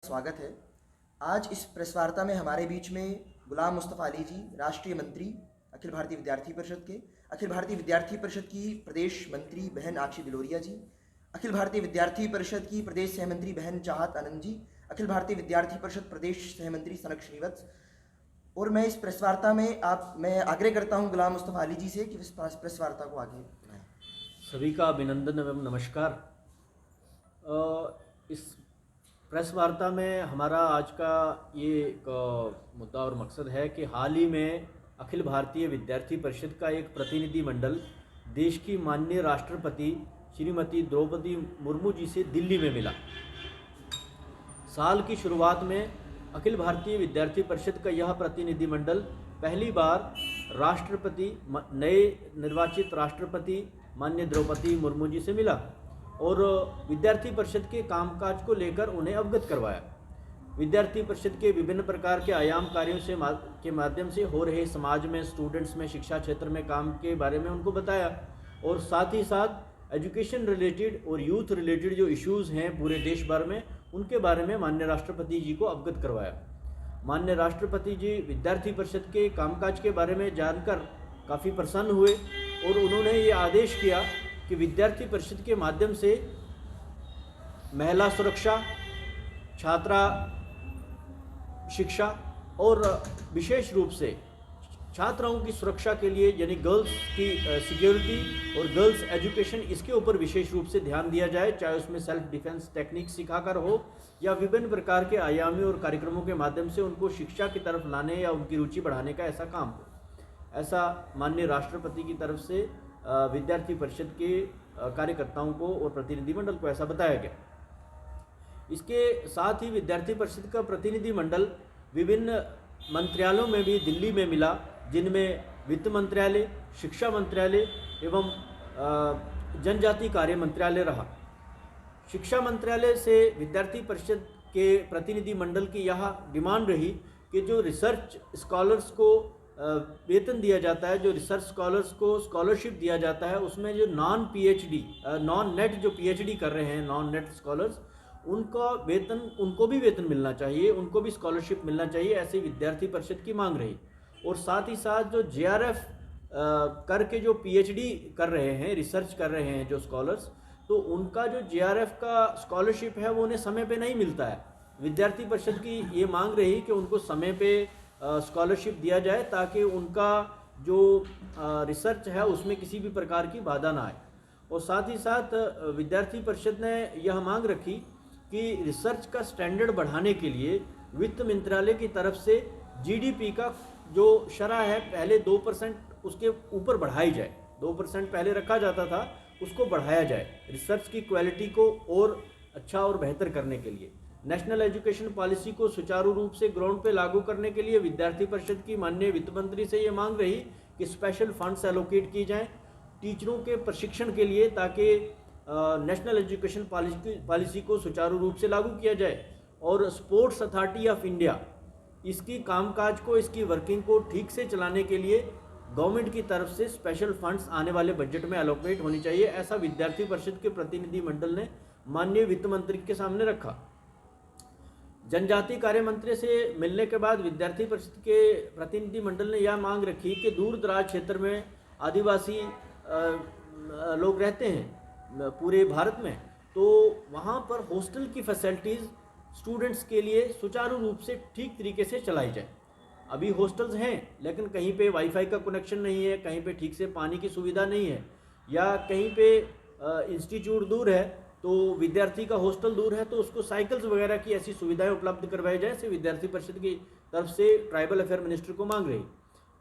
स्वागत है। आज इस प्रेस वार्ता में हमारे बीच में गुलाम मुस्तफ़ा अली जी, राष्ट्रीय मंत्री अखिल भारतीय विद्यार्थी परिषद के, अखिल भारतीय विद्यार्थी परिषद की प्रदेश मंत्री बहन आक्षी बिलोरिया जी, अखिल भारतीय विद्यार्थी परिषद की प्रदेश सहमंत्री बहन चाहत आनंद जी, अखिल भारतीय विद्यार्थी परिषद प्रदेश सहमंत्री सनक श्रीवत्स। और मैं इस प्रेस वार्ता में मैं आग्रह करता हूं गुलाम मुस्तफ़ा अली जी से कि इस प्रेस वार्ता को आगे बढ़ाएं। सभी का अभिनंदन एवं नमस्कार। इस प्रेस वार्ता में हमारा आज का ये एक मुद्दा और मकसद है कि हाल ही में अखिल भारतीय विद्यार्थी परिषद का एक प्रतिनिधि मंडल देश की माननीय राष्ट्रपति श्रीमती द्रौपदी मुर्मू जी से दिल्ली में मिला। साल की शुरुआत में अखिल भारतीय विद्यार्थी परिषद का यह प्रतिनिधि मंडल पहली बार राष्ट्रपति नए निर्वाचित राष्ट्रपति माननीय द्रौपदी मुर्मू जी से मिला और विद्यार्थी परिषद के कामकाज को लेकर उन्हें अवगत करवाया। विद्यार्थी परिषद के विभिन्न प्रकार के आयाम कार्यों के माध्यम से हो रहे समाज में, स्टूडेंट्स में, शिक्षा क्षेत्र में काम के बारे में उनको बताया और साथ ही साथ एजुकेशन रिलेटेड और यूथ रिलेटेड जो इश्यूज़ हैं पूरे देश भर में, उनके बारे में माननीय राष्ट्रपति जी को अवगत करवाया। माननीय राष्ट्रपति जी विद्यार्थी परिषद के कामकाज के बारे में जानकर काफ़ी प्रसन्न हुए और उन्होंने ये आदेश किया कि विद्यार्थी परिषद के माध्यम से महिला सुरक्षा, छात्रा शिक्षा और विशेष रूप से छात्राओं की सुरक्षा के लिए यानी गर्ल्स की सिक्योरिटी और गर्ल्स एजुकेशन, इसके ऊपर विशेष रूप से ध्यान दिया जाए, चाहे उसमें सेल्फ डिफेंस टेक्निक सिखाकर हो या विभिन्न प्रकार के आयामी और कार्यक्रमों के माध्यम से उनको शिक्षा की तरफ लाने या उनकी रुचि बढ़ाने का ऐसा काम हो। ऐसा माननीय राष्ट्रपति की तरफ से विद्यार्थी परिषद के कार्यकर्ताओं को और प्रतिनिधिमंडल को ऐसा बताया गया। इसके साथ ही विद्यार्थी परिषद का प्रतिनिधि मंडल विभिन्न मंत्रालयों में भी दिल्ली में मिला, जिनमें वित्त मंत्रालय, शिक्षा मंत्रालय एवं जनजातीय कार्य मंत्रालय रहा। शिक्षा मंत्रालय से विद्यार्थी परिषद के प्रतिनिधि मंडल की यह डिमांड रही कि जो रिसर्च स्कॉलर्स को वेतन दिया जाता है, जो रिसर्च स्कॉलर्स को स्कॉलरशिप दिया जाता है, उसमें जो नॉन नेट जो पीएचडी कर रहे हैं, नॉन नेट स्कॉलर्स, उनका वेतन, उनको भी वेतन मिलना चाहिए, उनको भी स्कॉलरशिप मिलना चाहिए, ऐसे विद्यार्थी परिषद की मांग रही। और साथ ही साथ जो जेआरएफ करके जो पीएचडी कर रहे हैं, रिसर्च कर रहे हैं जो स्कॉलर्स, तो उनका जो जेआरएफ का स्कॉलरशिप है वो उन्हें समय पे नहीं मिलता है। विद्यार्थी परिषद की ये मांग रही कि उनको समय पे स्कॉलरशिप दिया जाए ताकि उनका जो रिसर्च है उसमें किसी भी प्रकार की बाधा ना आए। और साथ ही साथ विद्यार्थी परिषद ने यह मांग रखी कि रिसर्च का स्टैंडर्ड बढ़ाने के लिए वित्त मंत्रालय की तरफ से जीडीपी का जो शरह है पहले 2% उसके ऊपर बढ़ाई जाए। 2% पहले रखा जाता था, उसको बढ़ाया जाए रिसर्च की क्वालिटी को और अच्छा और बेहतर करने के लिए। नेशनल एजुकेशन पॉलिसी को सुचारू रूप से ग्राउंड पे लागू करने के लिए विद्यार्थी परिषद की माननीय वित्त मंत्री से ये मांग रही कि स्पेशल फंड्स एलोकेट की जाएं टीचरों के प्रशिक्षण के लिए, ताकि नेशनल एजुकेशन पॉलिसी को सुचारू रूप से लागू किया जाए। और स्पोर्ट्स अथॉरिटी ऑफ इंडिया, इसकी कामकाज को, इसकी वर्किंग को ठीक से चलाने के लिए गवर्नमेंट की तरफ से स्पेशल फंड्स आने वाले बजट में एलोकेट होनी चाहिए, ऐसा विद्यार्थी परिषद के प्रतिनिधि मंडल ने माननीय वित्त मंत्री के सामने रखा। जनजातीय कार्य मंत्री से मिलने के बाद विद्यार्थी परिषद के प्रतिनिधि मंडल ने यह मांग रखी कि दूर दराज क्षेत्र में आदिवासी लोग रहते हैं पूरे भारत में, तो वहाँ पर हॉस्टल की फैसिलिटीज़ स्टूडेंट्स के लिए सुचारू रूप से ठीक तरीके से चलाई जाए। अभी हॉस्टल्स हैं लेकिन कहीं पे वाईफाई का कनेक्शन नहीं है, कहीं पे ठीक से पानी की सुविधा नहीं है, या कहीं पे इंस्टीट्यूट दूर है तो विद्यार्थी का हॉस्टल दूर है तो उसको साइकिल्स वगैरह की ऐसी सुविधाएं उपलब्ध करवाई जाए, ऐसे विद्यार्थी परिषद की तरफ से ट्राइबल अफेयर मिनिस्टर को मांग रही।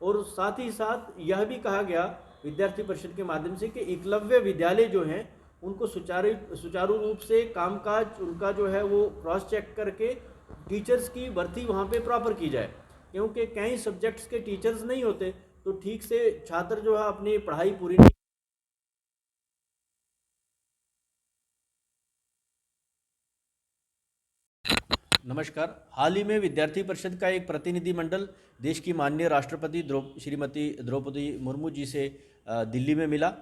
और साथ ही साथ यह भी कहा गया विद्यार्थी परिषद के माध्यम से कि एकलव्य विद्यालय जो हैं उनको सुचारू रूप से कामकाज उनका जो है वो क्रॉस चेक करके टीचर्स की भर्ती वहाँ पे प्रॉपर की जाए, क्योंकि कई सब्जेक्ट्स के टीचर्स नहीं होते तो ठीक से छात्र जो है अपनी पढ़ाई पूरी नहीं। नमस्कार। हाल ही में विद्यार्थी परिषद का एक प्रतिनिधि मंडल देश की माननीय राष्ट्रपति श्रीमती द्रौपदी मुर्मू जी से दिल्ली में मिला।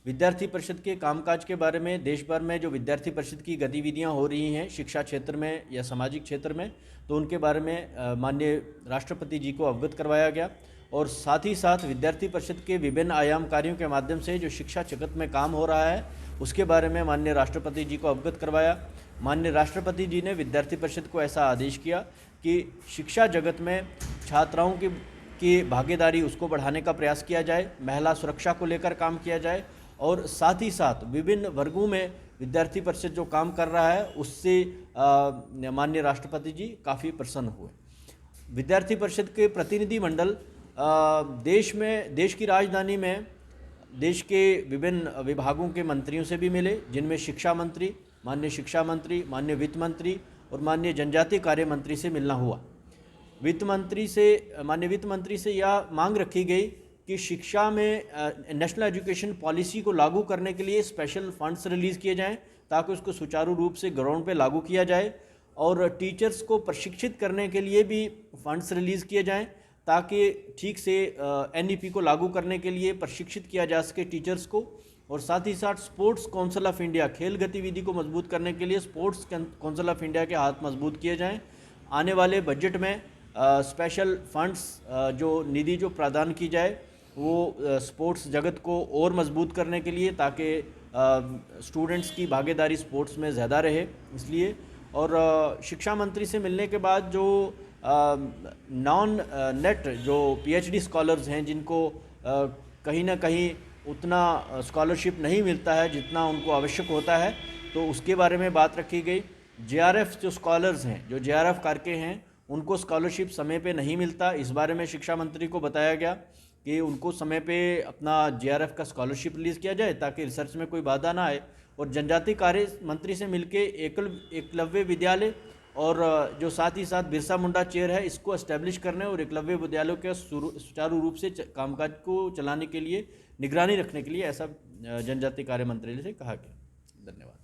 विद्यार्थी परिषद के कामकाज के बारे में, देश भर में जो विद्यार्थी परिषद की गतिविधियां हो रही हैं शिक्षा क्षेत्र में या सामाजिक क्षेत्र में, तो उनके बारे में माननीय राष्ट्रपति जी को अवगत करवाया गया। और साथ ही साथ विद्यार्थी परिषद के विभिन्न आयाम कार्यों के माध्यम से जो शिक्षा जगत में काम हो रहा है उसके बारे में माननीय राष्ट्रपति जी को अवगत करवाया। माननीय राष्ट्रपति जी ने विद्यार्थी परिषद को ऐसा आदेश किया कि शिक्षा जगत में छात्राओं की भागीदारी उसको बढ़ाने का प्रयास किया जाए, महिला सुरक्षा को लेकर काम किया जाए और साथ ही साथ विभिन्न वर्गों में विद्यार्थी परिषद जो काम कर रहा है उससे माननीय राष्ट्रपति जी काफ़ी प्रसन्न हुए। विद्यार्थी परिषद के प्रतिनिधि मंडल देश की राजधानी में देश के विभिन्न विभागों के मंत्रियों से भी मिले, जिनमें शिक्षा मंत्री, माननीय वित्त मंत्री और माननीय जनजातीय कार्य मंत्री से मिलना हुआ। माननीय वित्त मंत्री से यह मांग रखी गई कि शिक्षा में नेशनल एजुकेशन पॉलिसी को लागू करने के लिए स्पेशल फंड्स रिलीज़ किए जाएं ताकि उसको सुचारू रूप से ग्राउंड पे लागू किया जाए और टीचर्स को प्रशिक्षित करने के लिए भी फंड्स रिलीज़ किए जाएं ताकि ठीक से एनईपी को लागू करने के लिए प्रशिक्षित किया जा सके टीचर्स को। और साथ ही साथ स्पोर्ट्स काउंसिल ऑफ इंडिया, खेल गतिविधि को मजबूत करने के लिए स्पोर्ट्स काउंसिल ऑफ इंडिया के हाथ मजबूत किए जाएं। आने वाले बजट में स्पेशल फंड्स जो निधि जो प्रदान की जाए वो स्पोर्ट्स जगत को और मजबूत करने के लिए ताकि स्टूडेंट्स की भागीदारी स्पोर्ट्स में ज़्यादा रहे इसलिए। और शिक्षा मंत्री से मिलने के बाद जो नॉन नेट जो पीएचडी स्कॉलर्स हैं जिनको कहीं ना कहीं उतना स्कॉलरशिप नहीं मिलता है जितना उनको आवश्यक होता है, तो उसके बारे में बात रखी गई। जेआरएफ जो स्कॉलर्स हैं, जो जेआरएफ करके हैं, उनको स्कॉलरशिप समय पे नहीं मिलता। इस बारे में शिक्षा मंत्री को बताया गया कि उनको समय पे अपना जेआरएफ का स्कॉलरशिप रिलीज़ किया जाए ताकि रिसर्च में कोई बाधा ना आए। और जनजातीय कार्य मंत्री से मिलके एकलव्य विद्यालय और जो साथ ही साथ बिरसा मुंडा चेयर है इसको एस्टेब्लिश करने और एकलव्य विद्यालयों के सुचारू रूप से कामकाज को चलाने के लिए, निगरानी रखने के लिए ऐसा जनजातीय कार्य मंत्रालय से कहा गया। धन्यवाद।